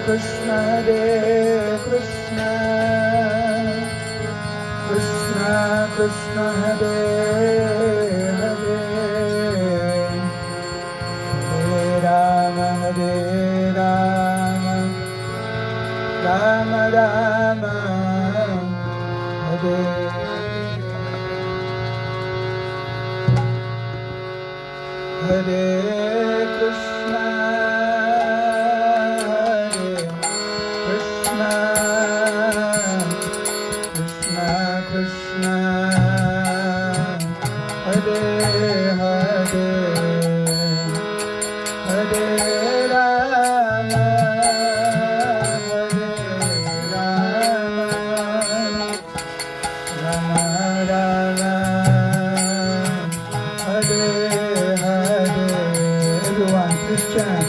Krishna, Krishna Krishna, Hare Hare, Hare Rama, Rama Rama, Hare Hare Krishna, Krishna Krishna Krishna, Hare Hare, Hare Rama, Rama Rama, Hare Hare. Everyone, please chant.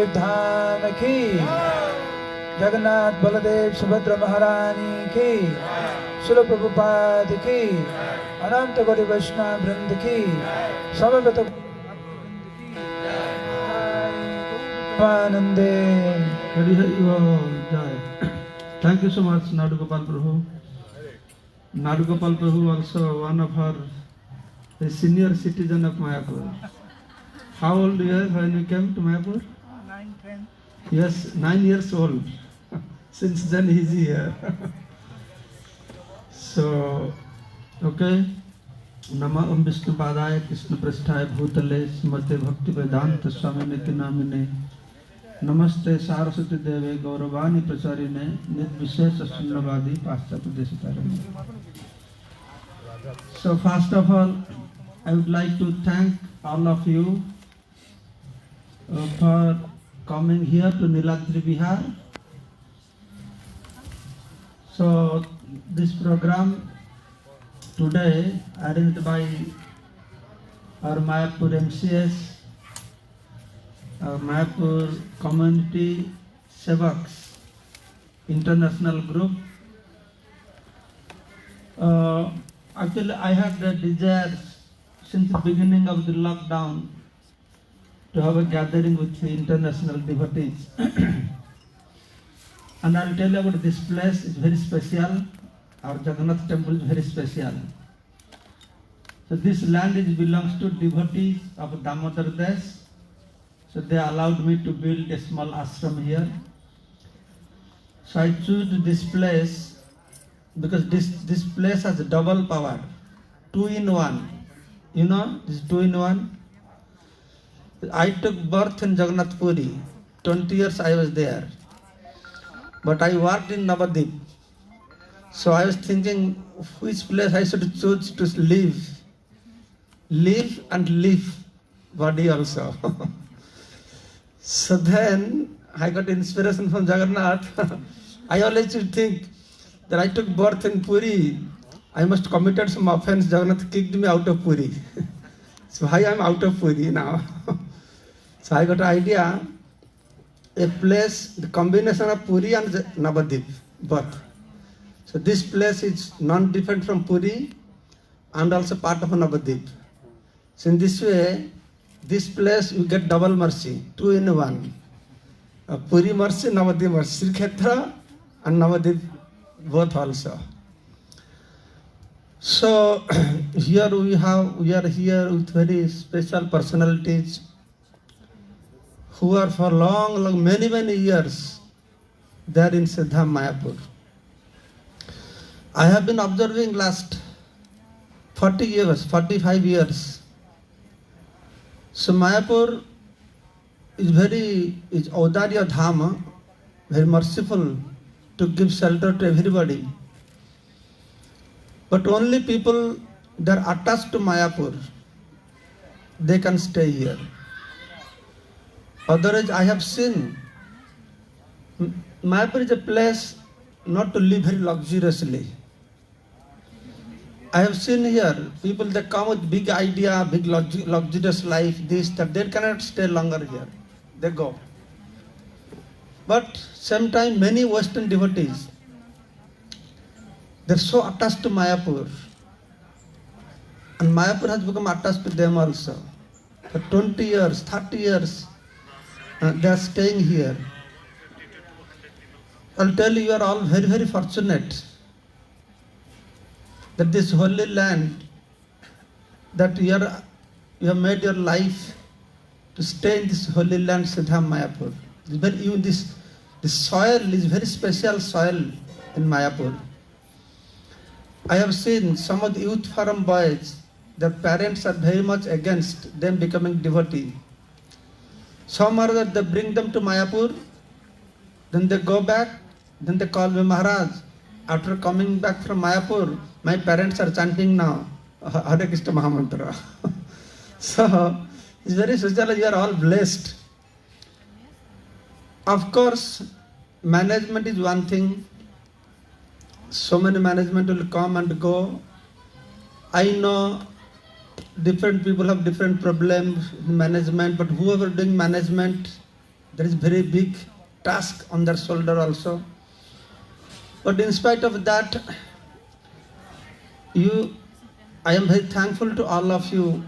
Mahadev धाम की, जगन्नाथ बलदेव सुभद्रा महारानी की, शिल प्रभुपाद की, अनंत गौरी वैष्णव वृंद की, समवेत आनंदे। Hari Hari Jai. Thank you so much, Nadu Gopal Prabhu. Nadu Gopal Prabhu also one of our a senior citizen of Mayapur. How old you are when you came to Mayapur? 9, 10. Yes, 9 years old. Since then he is here. So, okay. Nama Om Vishnu Padaya Krishna Prasthaya Bhutale Smate Bhakti Vedanta Swami Niti Namine Namaste Saraswati Deve Gauravani Pracharine Nirvishesha Sunnavadi Paschapradeshitarane. So first of all, I would like to thank all of you for coming here to Niladri Vihar. So this program today arranged by our Mayapur MCS, our Mayapur Community Sevaks International Group. Actually, I had the desire since the beginning of the lockdown to have a gathering with the international devotees. And I'll tell you about this place. It's very special. Our Jagannath temple is very special. So this land belongs to devotees of Damodar Das. So they allowed me to build a small ashram here. So I choose this place because this place has double power, 2 in 1. You know, this 2 in 1. I took birth in Jagannath Puri. 20 years I was there. But I worked in Navadip. So I was thinking which place I should choose to live. Live and live body also. So then I got inspiration from Jagannath. I always think that I took birth in Puri. I must committed some offense. Jagannath kicked me out of Puri. So I am out of Puri now. So I got an idea, a place, the combination of Puri and Navadip, both. So this place is non-different from Puri and also part of Navadip. So in this way, this place you get double mercy, 2 in 1. Puri mercy, Navadip mercy, Sri Kshetra and Navadip both also. So here we are here with very special personalities who are for long, many years there in Siddha Mayapur. I have been observing last 40 years, 45 years. So Mayapur is Audarya Dhama, very merciful to give shelter to everybody. But only people that are attached to Mayapur, they can stay here. Otherwise, I have seen Mayapur is a place not to live very luxuriously. I have seen here people that come with big idea, big luxurious life, this, that, they cannot stay longer here. They go. But same time, many Western devotees, they're so attached to Mayapur. And Mayapur has become attached to them also. For 20 years, 30 years, they are staying here. I'll tell you, you are all very fortunate that this holy land, that you have made your life to stay in this holy land, Siddha Mayapur. Even this soil is very special soil in Mayapur. I have seen some of the youth forum boys, their parents are very much against them becoming devotee. Some are that they bring them to Mayapur, then they go back, then they call me Maharaj. After coming back from Mayapur, my parents are chanting now Hare Krishna Mahamantra. So it's very special. You are all blessed. Of course, management is one thing. So many management will come and go. I know different people have different problems in management, but whoever doing management, there is very big task on their shoulder also. But in spite of that, I am very thankful to all of you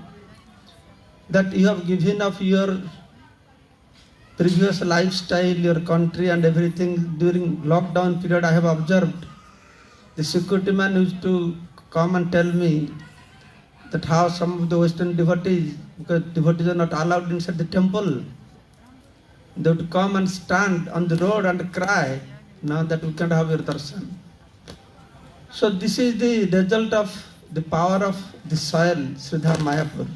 that you have given up your previous lifestyle, your country and everything. During lockdown period, I have observed the security man used to come and tell me that how some of the Western devotees, because devotees are not allowed inside the temple, they would come and stand on the road and cry, now that we can't have your darshan. So this is the result of the power of the soil, Sridhar Mayapur.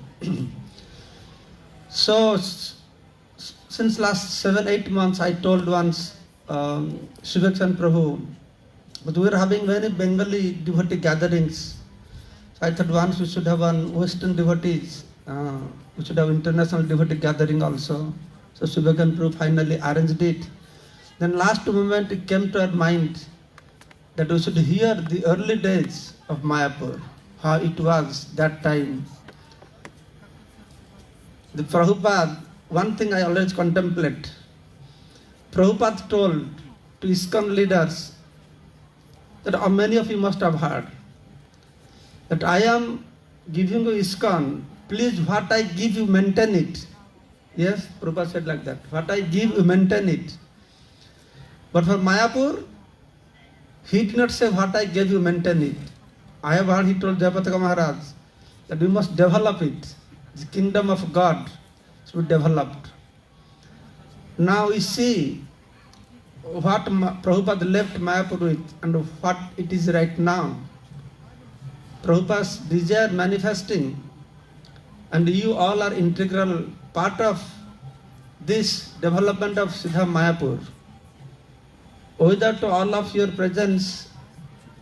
So since last 7-8 months, I told once Shivakshan Prabhu, but we are having very Bengali devotee gatherings. So I thought once we should have one Western devotees, we should have international devotee gathering also. So Shivakshan Prabhu finally arranged it. Then last moment it came to our mind that we should hear the early days of Mayapur, how it was that time. The Prabhupada, one thing I always contemplate, Prabhupada told to ISKCON leaders that many of you must have heard, that I am giving you ISKCON, please what I give you maintain it. Yes, Prabhupada said like that, what I give you maintain it. But for Mayapur, he did not say what I gave you maintain it. I have heard he told Jayapataka Maharaj that we must develop it. The kingdom of God should be developed. Now we see what Prabhupada left Mayapur with and what it is right now. Prabhupada's desire manifesting, and you all are integral part of this development of Sridhar Mayapur. Without all of your presence,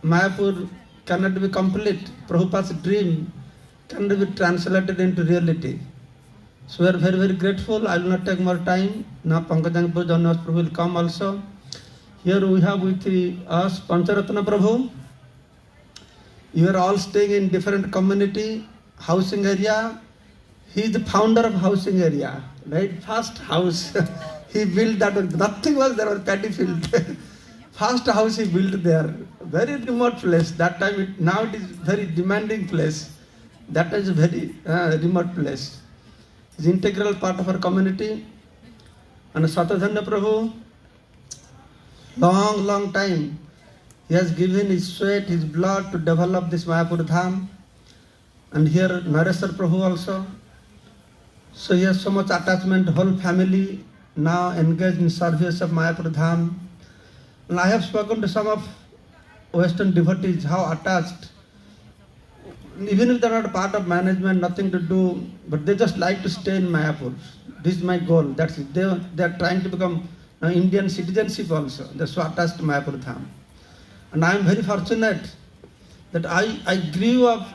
Mayapur cannot be complete. Prabhupada's dream cannot be translated into reality. So we are very, very grateful. I will not take more time. Now Pankajang Janivas Prabhu will come also. Here we have with us Pancharatna Prabhu. You are all staying in different community, housing area. He is the founder of housing area, right? First house he built that, nothing was there, was paddy field. First house he built there, very remote place. That time, now it is very demanding place. That is a very remote place. It's integral part of our community. And Satadhanya Prabhu, long time, he has given his sweat, his blood to develop this Mayapur Dham. And here Nareswar Prabhu also. So he has so much attachment, whole family now engaged in service of Mayapur Dham. And I have spoken to some of Western devotees, how attached, even if they are not part of management, nothing to do, but they just like to stay in Mayapur. This is my goal, that's it. They are trying to become Indian citizenship also. They are so attached to Mayapur Dham. And I am very fortunate that I grew up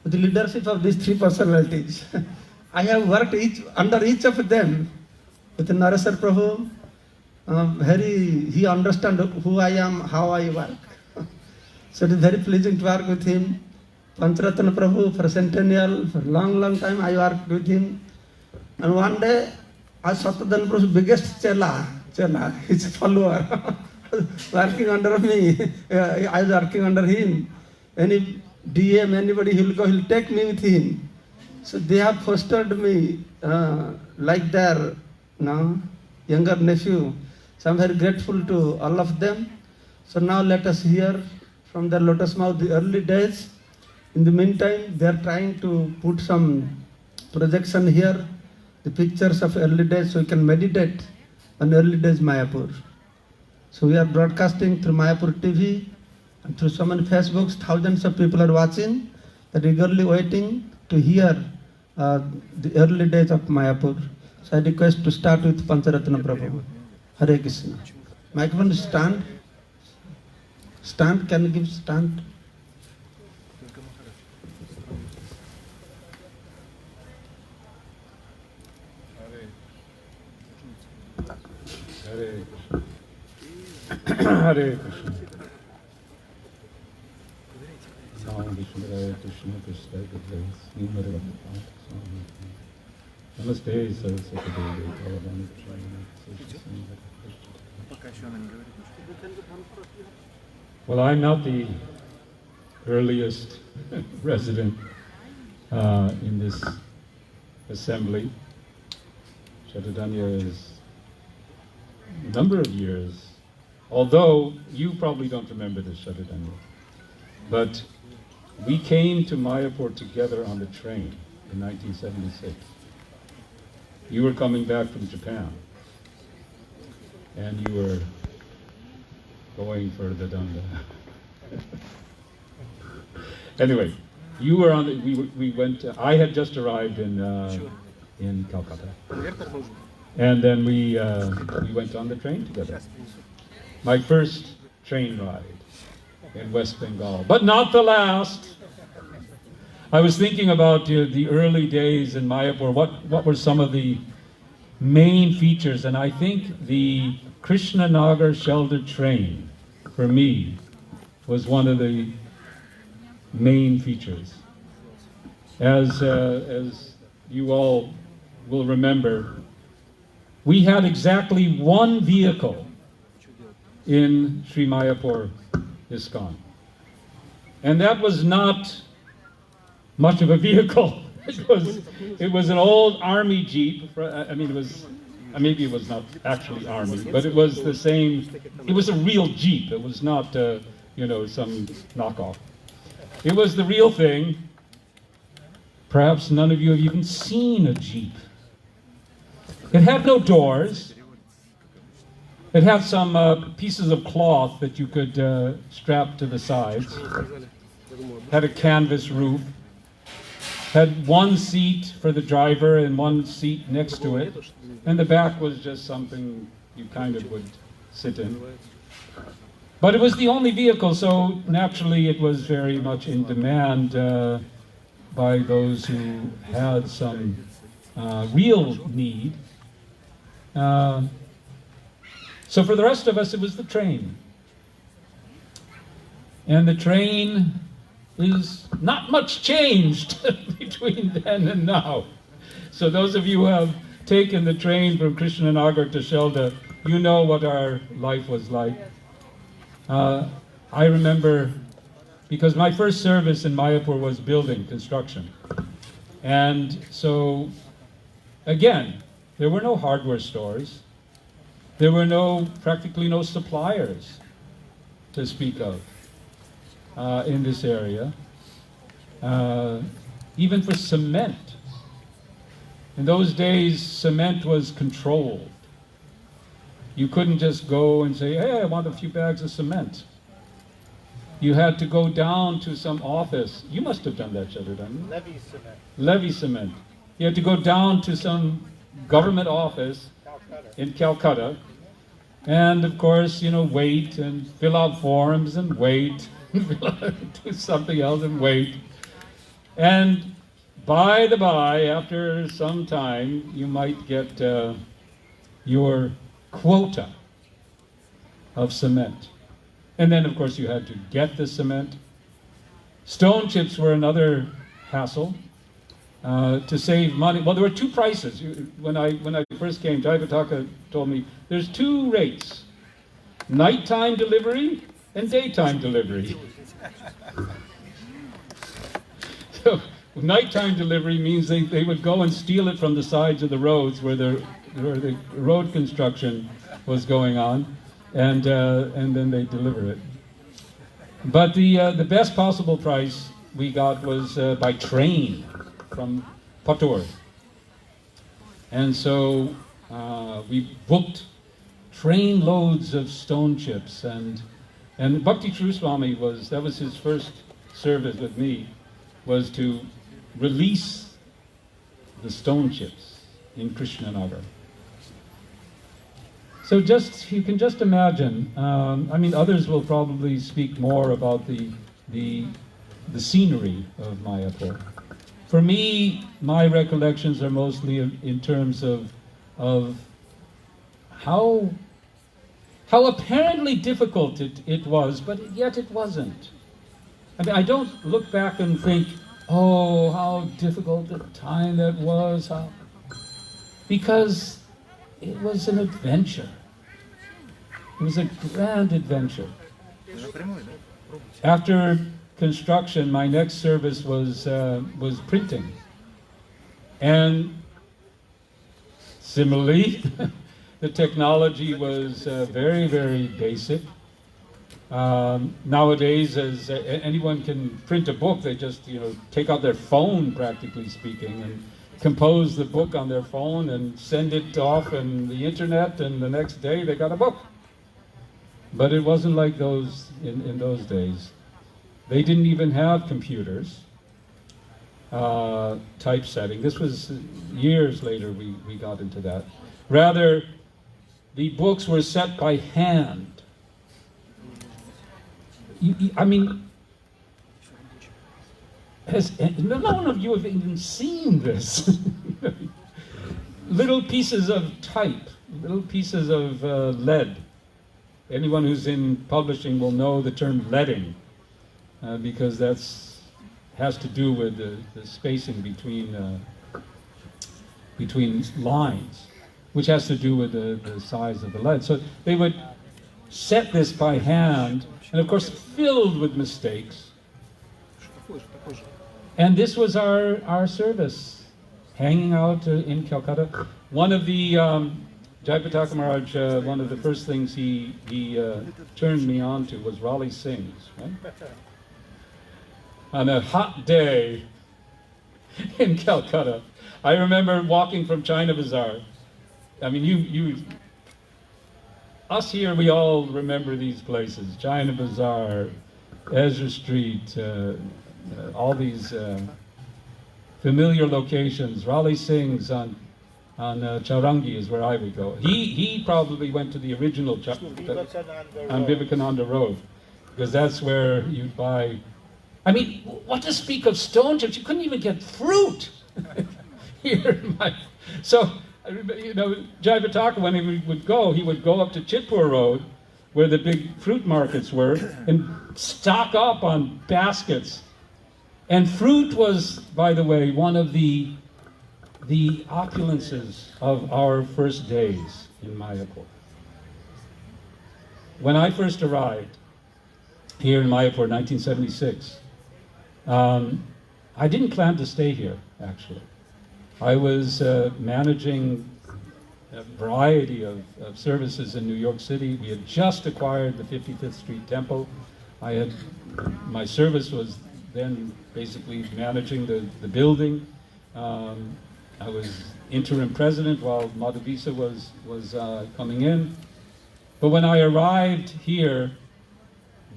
with the leadership of these three personalities. I have worked under each of them. With Nareswar Prabhu, he understands who I am, how I work. So it is very pleasing to work with him. Pancharatna Prabhu for Centennial, for long time I worked with him. And one day, I saw Satadhanya Prabhu's biggest chela, his follower, working under me. I was working under him. Any DM, anybody, he'll take me with him. So they have fostered me like their younger nephew. So I'm very grateful to all of them. So now let us hear from their lotus mouth the early days. In the meantime, they are trying to put some projection here, the pictures of early days, so we can meditate on early days Mayapur. So we are broadcasting through Mayapur TV and through so many Facebooks. Thousands of people are watching. They're eagerly waiting to hear the early days of Mayapur. So I request to start with Pancharatna Prabhu. Hare Krishna. Microphone stand. Stand, can you give stand? Hare Krishna. Hare Krishna. Sound Krishna, Krishna, Krishna, Krishna, Namaste, Saraswati Devi, Bhavani Well, I'm not the earliest resident in this assembly. Chaitanya is a number of years, although you probably don't remember this, Chaitanya, but we came to Mayapur together on the train in 1976. You were coming back from Japan, and you were going for the Danda. Anyway, you were on. We went. I had just arrived in Calcutta, and then we went on the train together. My first train ride in West Bengal, but not the last. I was thinking about the early days in Mayapur. What were some of the main features? And I think the Krishnanagar Shelter train, for me, was one of the main features. As you all will remember, we had exactly one vehicle in Sri Mayapur ISKCON. And that was not much of a vehicle. It was an old army jeep. I mean, maybe it was not actually army, but it was the same. It was a real jeep. It was not, some knockoff. It was the real thing. Perhaps none of you have even seen a jeep. It had no doors. It had some pieces of cloth that you could strap to the sides. Had a canvas roof. Had one seat for the driver and one seat next to it. And the back was just something you kind of would sit in. But it was the only vehicle, so naturally it was very much in demand by those who had some real need. So for the rest of us, it was the train. And the train is not much changed between then and now. So those of you who have taken the train from Krishnanagar to Shelda, you know what our life was like. I remember, because my first service in Mayapur was building, construction. And so, again, there were no hardware stores. There were practically no suppliers to speak of in this area. Even for cement. In those days, cement was controlled. You couldn't just go and say, hey, I want a few bags of cement. You had to go down to some office. You must have done that, Shadurdan. Levy cement. Levy cement. You had to go down to some government office in Calcutta. And of course, wait and fill out forms and wait. Do something else and wait. And by the by, after some time, you might get your quota of cement. And then, of course, you had to get the cement. Stone chips were another hassle to save money. Well, there were two prices. When I first came, Jayapataka told me, there's two rates. Nighttime delivery and daytime delivery. So nighttime delivery means they would go and steal it from the sides of the roads where the road construction was going on, and then they deliver it. But the best possible price we got was by train from Patur. And so we booked train loads of stone chips, and Bhakti Truswami that was his first service with me, was to release the stone chips in Krishnanagar. So you can just imagine, others will probably speak more about the scenery of Mayapur. For me, my recollections are mostly in terms of how apparently difficult it was, but yet it wasn't. I don't look back and think, oh, how difficult a time that was. because it was an adventure. It was a grand adventure. After construction, my next service was printing. And similarly, the technology was very, very basic. Nowadays, as anyone can print a book, they just take out their phone, practically speaking, and compose the book on their phone and send it off on the internet, and the next day they got a book. But it wasn't like those in those days. They didn't even have computers, typesetting. This was years later we got into that. Rather, the books were set by hand. I mean, no one of you have even seen this. Little pieces of type, little pieces of lead. Anyone who's in publishing will know the term leading, because has to do with the spacing between lines, which has to do with the size of the lead. So they would set this by hand, and of course filled with mistakes. And this was our service, hanging out in Calcutta. One of the Jayapataka Maharaj, one of the first things he turned me on to was Raleigh Sings, right? On a hot day in Calcutta, I remember walking from China Bazaar. I mean, us here, we all remember these places: China Bazaar, Ezra Street, all these familiar locations. Raleigh Sings on Chaurangi is where I would go. He probably went to the original on Vivekananda Road, because that's where you'd buy. I mean, what to speak of stone chips? You couldn't even get fruit here. So, Jayapataka, when he would go up to Chitpur Road, where the big fruit markets were, and stock up on baskets. And fruit was, by the way, one of the opulences of our first days in Mayapur. When I first arrived here in Mayapur in 1976, I didn't plan to stay here, actually. I was managing a variety of services in New York City. We had just acquired the 55th Street Temple. My service was then basically managing the building. I was interim president while Madhuvisa was coming in. But when I arrived here,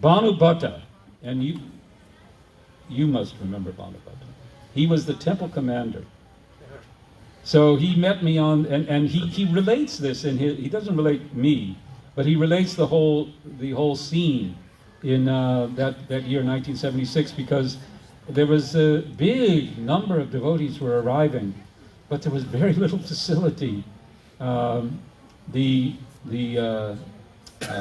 Bhanu Bhatta, and you must remember Bhanu Bhatta, he was the temple commander. So he met me and he relates this in he doesn't relate me, but he relates the whole scene in that year 1976, because there was a big number of devotees who were arriving, but there was very little facility. The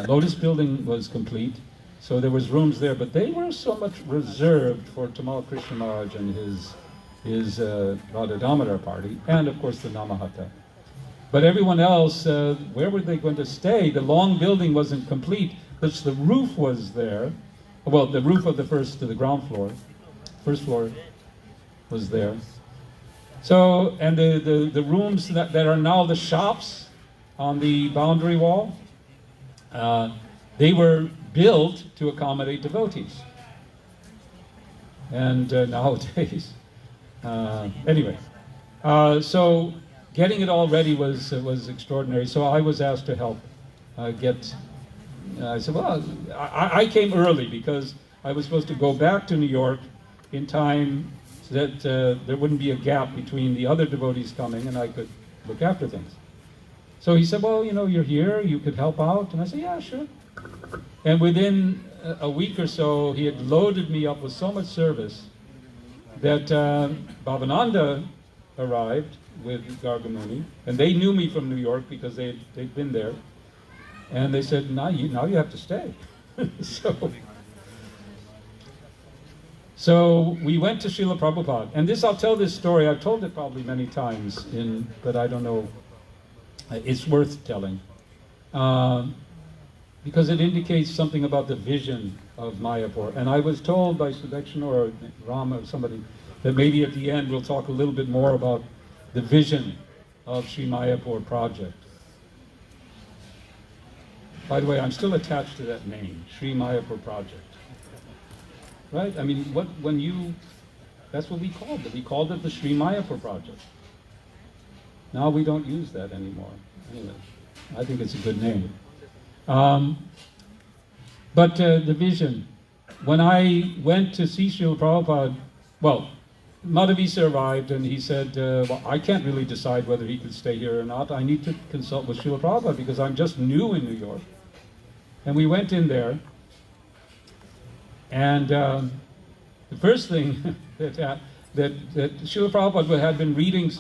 Lotus building was complete, so there was rooms there, but they were so much reserved for Tamal Krishna Maharaj and his Radha Damodar party, and of course the Namahata. But everyone else, where were they going to stay? The long building wasn't complete, but the roof was there. Well, the roof of the ground floor, first floor was there. So, and the rooms that are now the shops on the boundary wall, they were built to accommodate devotees. And nowadays, anyway, so getting it all ready was extraordinary. So I was asked to help get. I said, well, I came early because I was supposed to go back to New York in time so that there wouldn't be a gap between the other devotees coming and I could look after things. So he said, well, you're here, you could help out. And I said, yeah, sure. And within a week or so, he had loaded me up with so much service that Bhavananda arrived with Gargamuni, and they knew me from New York because they'd been there. And they said, now you have to stay. So we went to Srila Prabhupada, and this, I'll tell this story, I've told it probably many times, but I don't know, it's worth telling. Because it indicates something about the vision of Mayapur. And I was told by Sudekshana or Ram or somebody that maybe at the end we'll talk a little bit more about the vision of Sri Mayapur project. By the way, I'm still attached to that name, Sri Mayapur project. Right? I mean, that's what we called it. We called it the Sri Mayapur project. Now we don't use that anymore. Anyway, I think it's a good name. But the vision, when I went to see Srila Prabhupada, well, Madhavisa arrived and he said, well, I can't really decide whether he could stay here or not. I need to consult with Srila Prabhupada because I'm just new in New York. And we went in there, and the first thing that Srila Prabhupada had been reading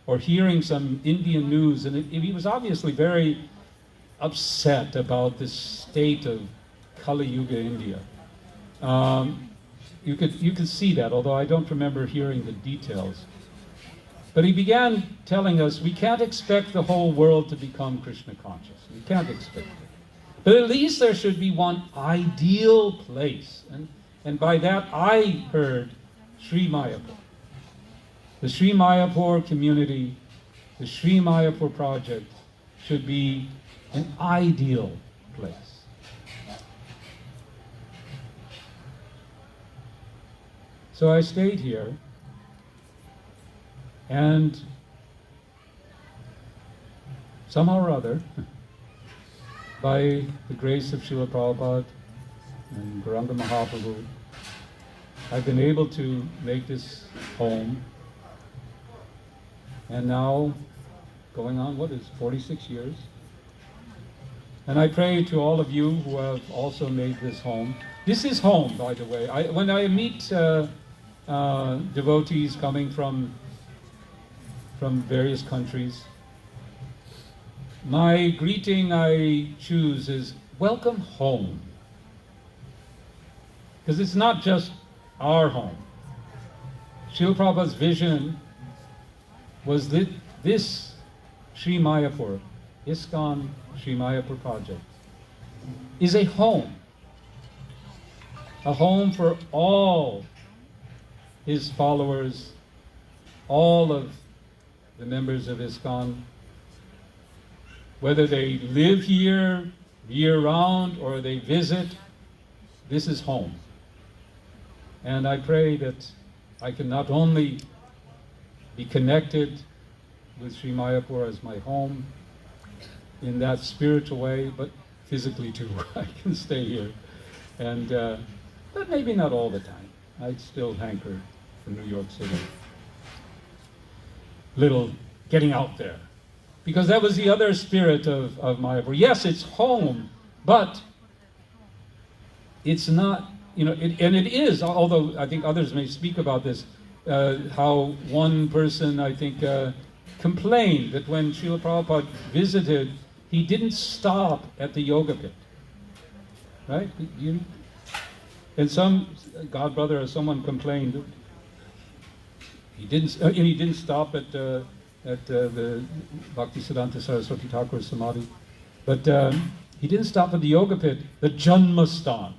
or hearing some Indian news, and he was obviously very upset about the state of Kali Yuga India. You could see that, although I don't remember hearing the details. But he began telling us we can't expect the whole world to become Krishna conscious. We can't expect it. But at least there should be one ideal place. And by that I heard Sri Mayapur. The Sri Mayapur community, the Sri Mayapur project should be an ideal place. So I stayed here, and somehow or other, by the grace of Srila Prabhupada and Gauranga Mahaprabhu, I've been able to make this home. And now, going on, 46 years? And I pray to all of you who have also made this home. This is home, by the way. When I meet devotees coming from various countries, my greeting I choose is, welcome home. Because it's not just our home. Srila Prabhupada's vision was that this Sri Mayapur, ISKCON Sri Mayapur project, is a home for all his followers, all of the members of ISKCON, whether they live here year-round or they visit, this is home. And I pray that I can not only be connected with Sri Mayapur as my home in that spiritual way, but physically too. I can stay here. And, but maybe not all the time. I'd still hanker for New York City. Little getting out there. Because that was the other spirit of Mayapur. Yes, it's home, but it's not, and it is, although I think others may speak about this, how one person, I think, complained that when Srila Prabhupada visited, he didn't stop at the yoga pit. Right? And some godbrother or someone complained he didn't stop at the Bhaktisiddhanta Saraswati Thakur Samadhi, but he didn't stop at the yoga pit, the Janmastan.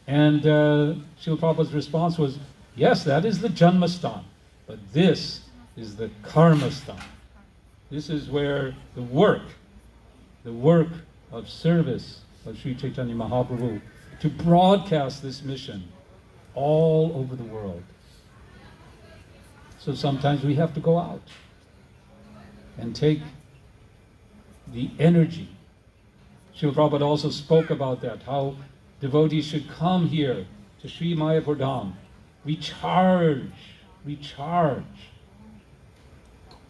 And Srila Prabhupada's response was, yes, that is the Janmastan, but this is the Karmastan. This is where the work of service of Sri Chaitanya Mahaprabhu to broadcast this mission all over the world. So sometimes we have to go out and take the energy. Srila Prabhupada also spoke about that, how devotees should come here to Sri Mayapur Dham, recharge.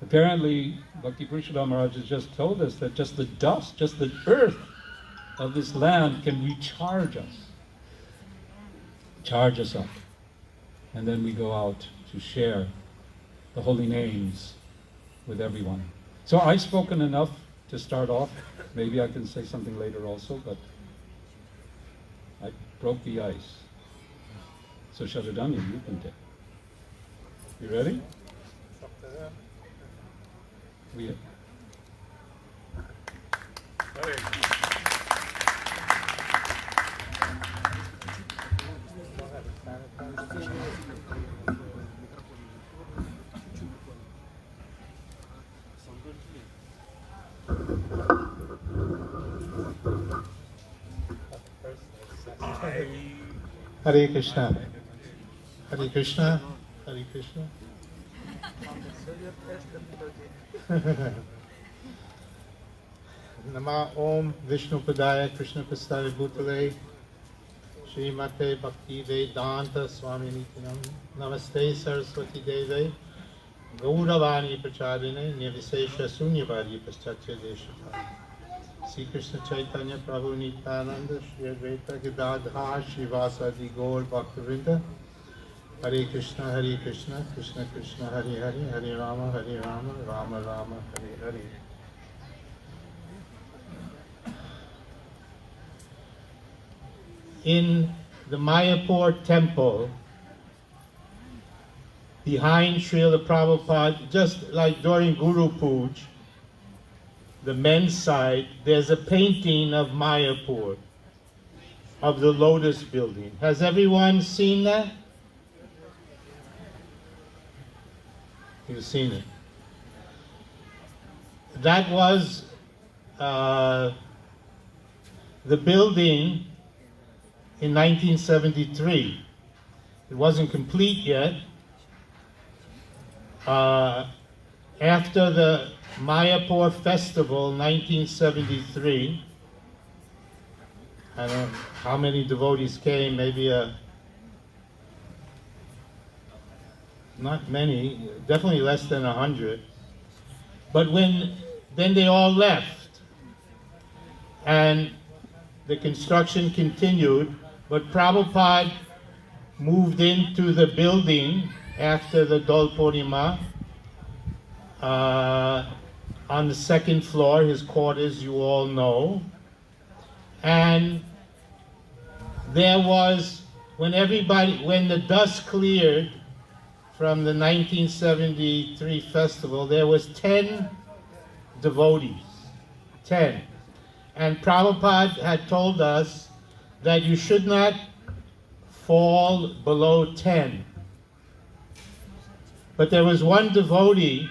Apparently, Bhakti Purushottam Maharaj has just told us that just the dust, just the earth of this land can recharge us, charge us up. And then we go out to share the holy names with everyone. So I've spoken enough to start off. Maybe I can say something later also, but I broke the ice. So Shadadani, you can take. You ready? We have. Hare Krishna. Hare Krishna. Hare Krishna. Nama Om Vishnu Padaya Krishna Pastari Bhutale Srimate Bhakti Vedanta Swami Nityanam Namaste Saraswati Deve Gauravani Prachadine Nirvisesha Sunyavadi Paschatya Deshata Sri Krishna Chaitanya Prabhu Nityananda Shri Advaita Gadadha Srivasadi Gaur Bhaktivinoda Hare Krishna Krishna Krishna Hare Hare Hare Rama Rama Rama Hare Hare. In the Mayapur temple, behind Srila Prabhupada, just like during Guru Puj, the men's side, there's a painting of Mayapur, of the Lotus building. Has everyone seen that? You've seen it. That was the building in 1973. It wasn't complete yet. After the Mayapur Festival, 1973, I don't know how many devotees came, maybe not many, definitely less than 100. But then they all left, and the construction continued, but Prabhupada moved into the building after the Dol Purnima, on the second floor, his quarters, you all know. And there was, when the dust cleared from the 1973 festival, there was 10 devotees, 10. And Prabhupada had told us that you should not fall below 10. But there was one devotee,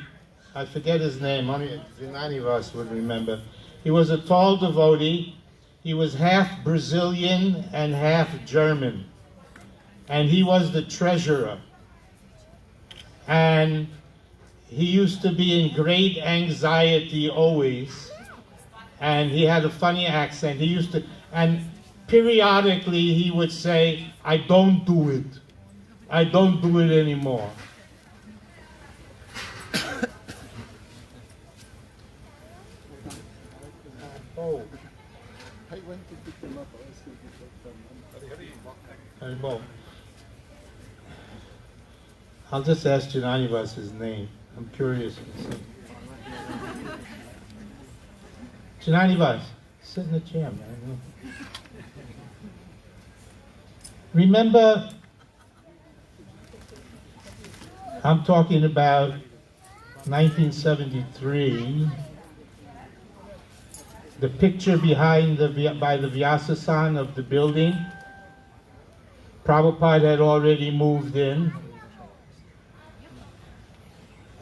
I forget his name, only none of us would remember. He was a tall devotee. He was half Brazilian and half German. And he was the treasurer. And he used to be in great anxiety always. And he had a funny accent. And periodically he would say, I don't do it. I don't do it anymore. Oh. I went to pick them up. I'll just ask Jananivas his name. I'm curious to see. Jananivas, sit in the chair, man. Remember, I'm talking about 1973. The picture behind by the Vyasasan of the building, Prabhupada had already moved in.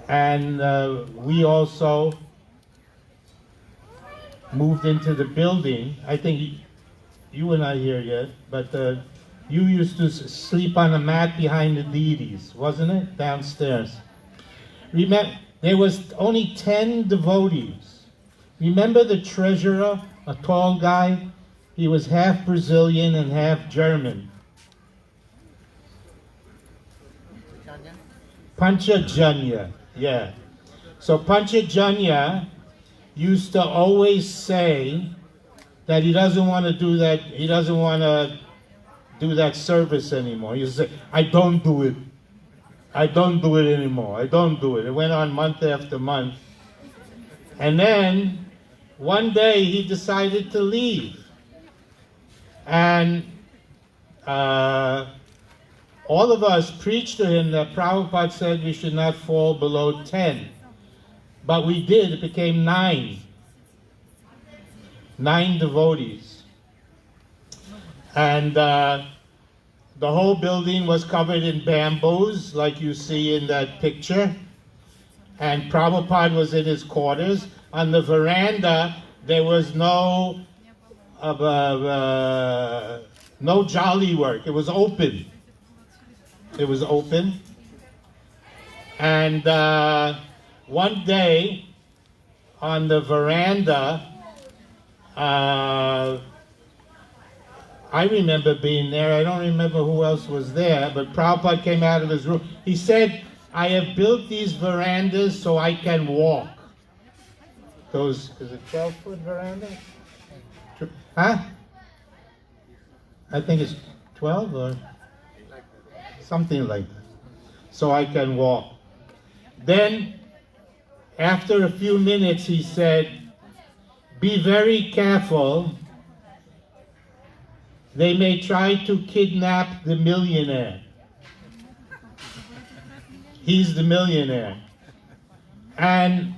And we also moved into the building. I think you were not here yet, but you used to sleep on a mat behind the deities, wasn't it? Downstairs. Remember, there was only 10 devotees. Remember the treasurer, a tall guy? He was half Brazilian and half German. Panchajanya, yeah. So Panchajanya used to always say that he doesn't want to do that, he doesn't want to do that service anymore. He said, I don't do it. I don't do it anymore. I don't do it. It went on month after month. And then one day he decided to leave. And all of us preached to him that Prabhupada said we should not fall below 10. But we did, it became 9. 9 devotees. And the whole building was covered in bamboos, like you see in that picture. And Prabhupada was in his quarters. On the veranda, there was no jolly work. It was open. It was open. And one day, on the veranda, I remember being there. I don't remember who else was there, but Prabhupada came out of his room. He said, I have built these verandas so I can walk. Those, is it 12-foot veranda? Huh? I think it's 12 or something like that. So I can walk. Then, after a few minutes, he said, be very careful. They may try to kidnap the millionaire. He's the millionaire. And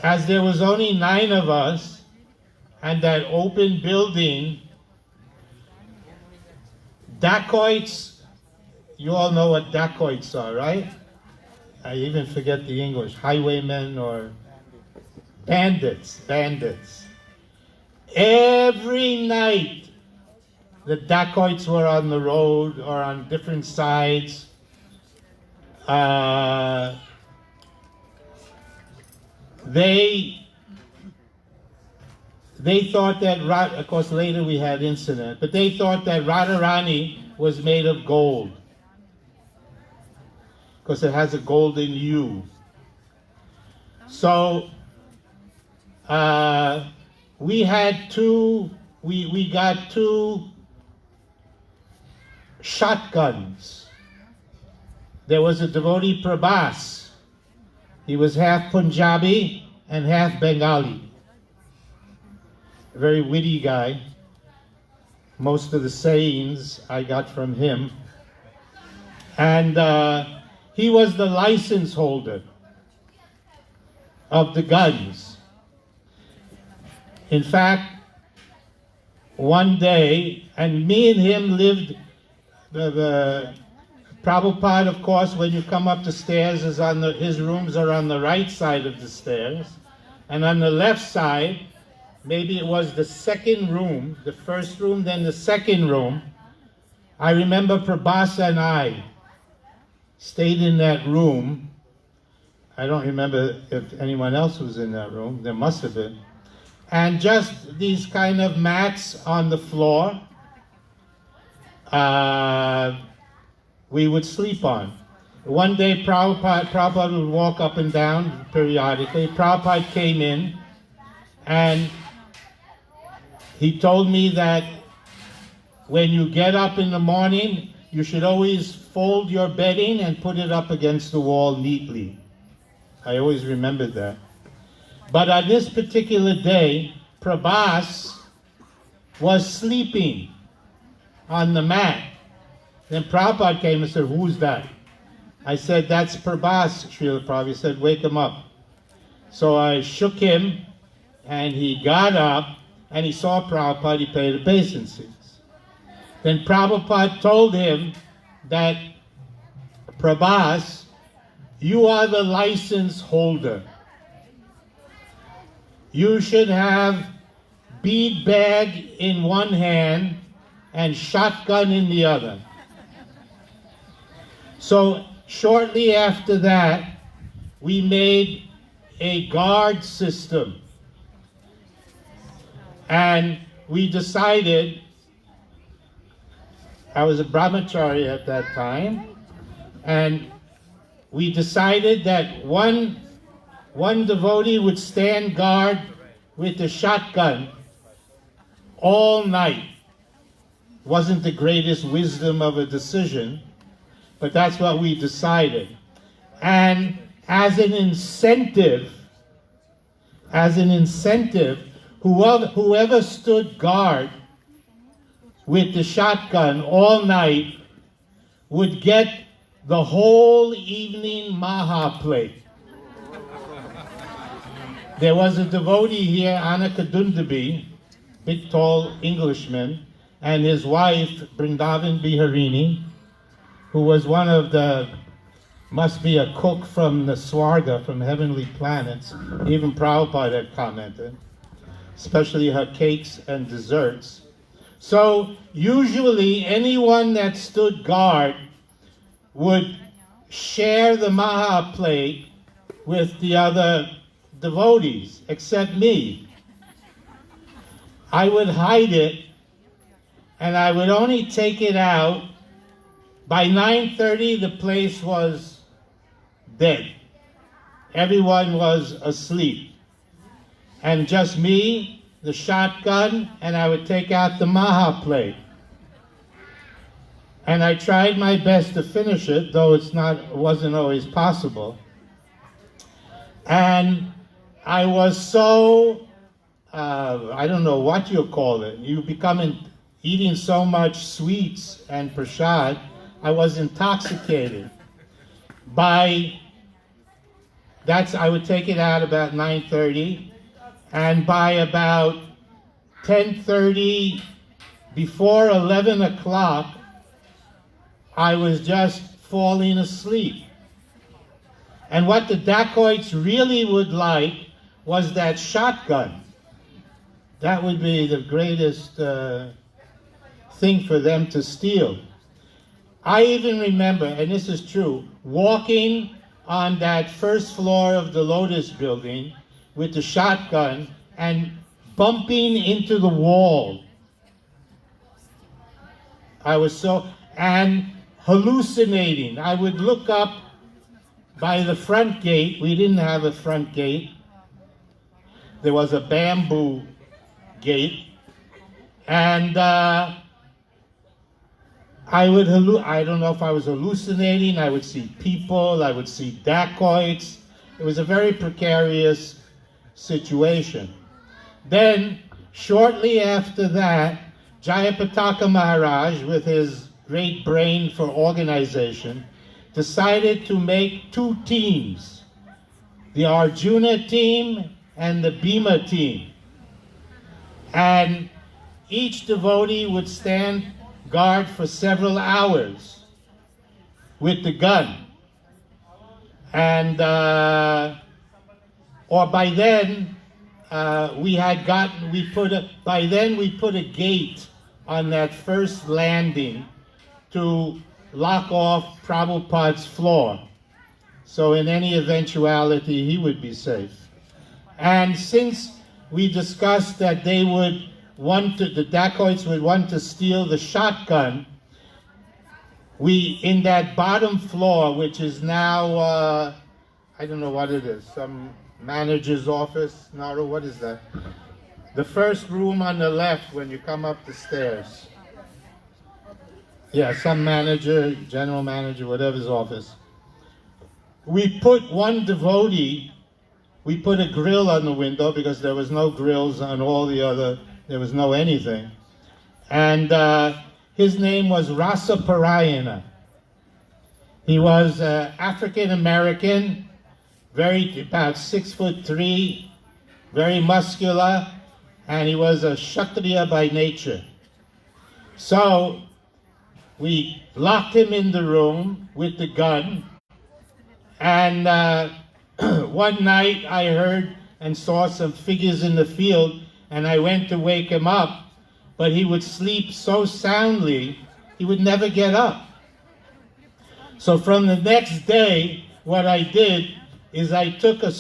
as there was only 9 of us, and that open building, dacoits, you all know what dacoits are, right? I even forget the English, highwaymen or bandits. Every night, the dacoits were on the road or on different sides. They thought that, of course later we had incident, but they thought that Radharani was made of gold because it has a golden hue. So we got 2 shotguns. There was a devotee, Prabhas. He was half Punjabi and half Bengali. A very witty guy. Most of the sayings I got from him. And he was the license holder of the guns. In fact, one day, and me and him lived, the Prabhupada, of course, when you come up the stairs, his rooms are on the right side of the stairs. And on the left side, maybe it was the second room, the first room, then the second room. I remember Prabhasa and I stayed in that room. I don't remember if anyone else was in that room. There must have been. And just these kind of mats on the floor, we would sleep on. One day Prabhupada would walk up and down periodically. Prabhupada came in and he told me that when you get up in the morning, you should always fold your bedding and put it up against the wall neatly. I always remembered that. But on this particular day, Prabhas was sleeping on the mat. Then Prabhupada came and said, who's that? I said, that's Prabhas, Srila Prabhupada. He said, wake him up. So I shook him, and he got up, and he saw Prabhupada, he paid obeisances. Then Prabhupada told him that, Prabhas, you are the license holder. You should have bead bag in one hand and shotgun in the other. So shortly after that, we made a guard system. And we decided, I was a brahmachari at that time, and we decided that one devotee would stand guard with the shotgun all night. Wasn't the greatest wisdom of a decision, but that's what we decided. And as an incentive, whoever stood guard with the shotgun all night would get the whole evening Maha plate. There was a devotee here, Anakadundabi, big tall Englishman, and his wife, Brindavan Biharini, who was one of the, must be a cook from the Swarga, from heavenly planets. Even Prabhupada had commented, especially her cakes and desserts. So usually anyone that stood guard would share the Maha plate with the other devotees, except me. I would hide it, and I would only take it out. By 9:30, the place was dead. Everyone was asleep. And just me, the shotgun, and I would take out the Maha plate. And I tried my best to finish it, though it wasn't always possible. And I was so, I don't know what you call it. You become eating so much sweets and prasad, I was intoxicated. I would take it out about 9:30, and by about 10:30, before 11 o'clock, I was just falling asleep. And what the dacoits really would like was that shotgun. That would be the greatest thing for them to steal. I even remember, and this is true, walking on that first floor of the Lotus building with the shotgun and bumping into the wall. I was and hallucinating. I would look up by the front gate. We didn't have a front gate. There was a bamboo gate. And I don't know if I was hallucinating. I would see people. I would see dacoits. It was a very precarious situation. Then, shortly after that, Jayapataka Maharaj, with his great brain for organization, decided to make two teams, the Arjuna team and the Bhima team. And each devotee would stand guard for several hours with the gun. And, or by then, we put a gate on that first landing to lock off Prabhupada's floor. So in any eventuality, he would be safe. And since we discussed that the dacoits would want to steal the shotgun, in that bottom floor, which is now, I don't know what it is, some manager's office, Naru, what is that? The first room on the left when you come up the stairs. Yeah, some manager, general manager, whatever's office. We put one devotee, we put a grill on the window because there was no grills on all the other, there was no anything. And his name was Rasa Parayana. He was African American, about 6'3", very muscular, and he was a Kshatriya by nature. So we locked him in the room with the gun, and one night I heard and saw some figures in the field, and I went to wake him up, but he would sleep so soundly, he would never get up. So from the next day, what I did is I took a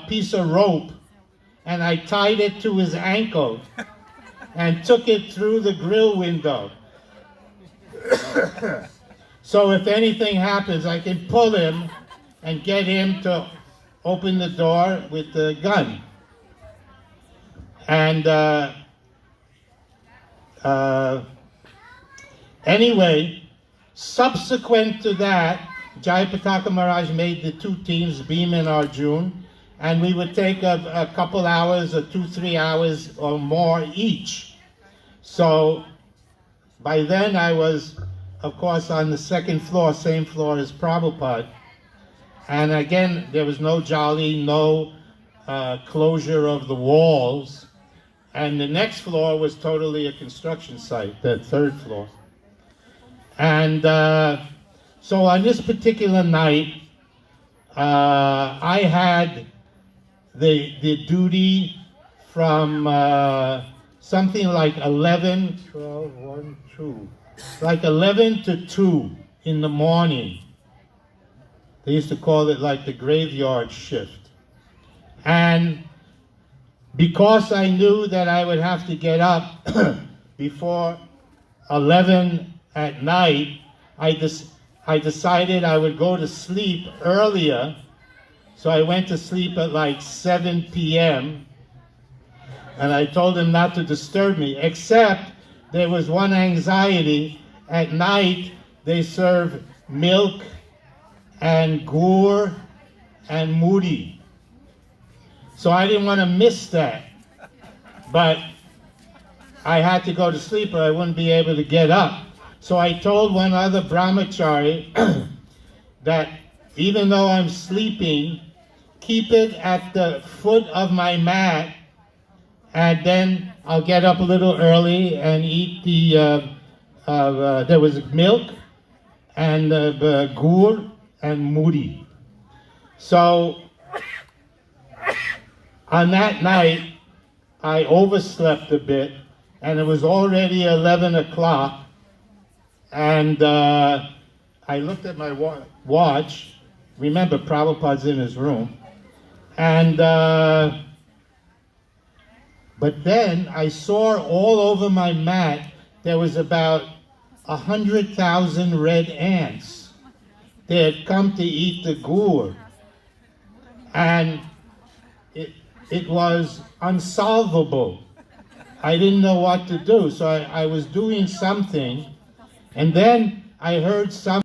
piece of rope and I tied it to his ankle and took it through the grill window. So if anything happens, I can pull him and get him to open the door with the gun. And anyway, subsequent to that, Jayapataka Maharaj made the two teams, Bhima and Arjuna, and we would take a couple hours or 2-3 hours or more each. So by then I was of course, on the second floor, same floor as Prabhupada. And again, there was no jolly, no closure of the walls. And the next floor was totally a construction site, the third floor. And so on this particular night, I had the duty from something like 11, 12, 1, 2, like 11 to 2 in the morning. They used to call it like the graveyard shift. And because I knew that I would have to get up before 11 at night, I decided I would go to sleep earlier. So I went to sleep at like 7 p.m. and I told him not to disturb me, except there was one anxiety. At night, they serve milk and gur and mudi. So I didn't want to miss that. But I had to go to sleep or I wouldn't be able to get up. So I told one other brahmachari that even though I'm sleeping, keep it at the foot of my mat, and then I'll get up a little early and eat there was milk and gur and mudi. So on that night, I overslept a bit, and it was already 11 o'clock, and I looked at my watch. Remember, Prabhupada's in his room. And, but then I saw all over my mat, there was about 100,000 red ants. They had come to eat the gur. And it was unsolvable. I didn't know what to do, so I was doing something, and then I heard some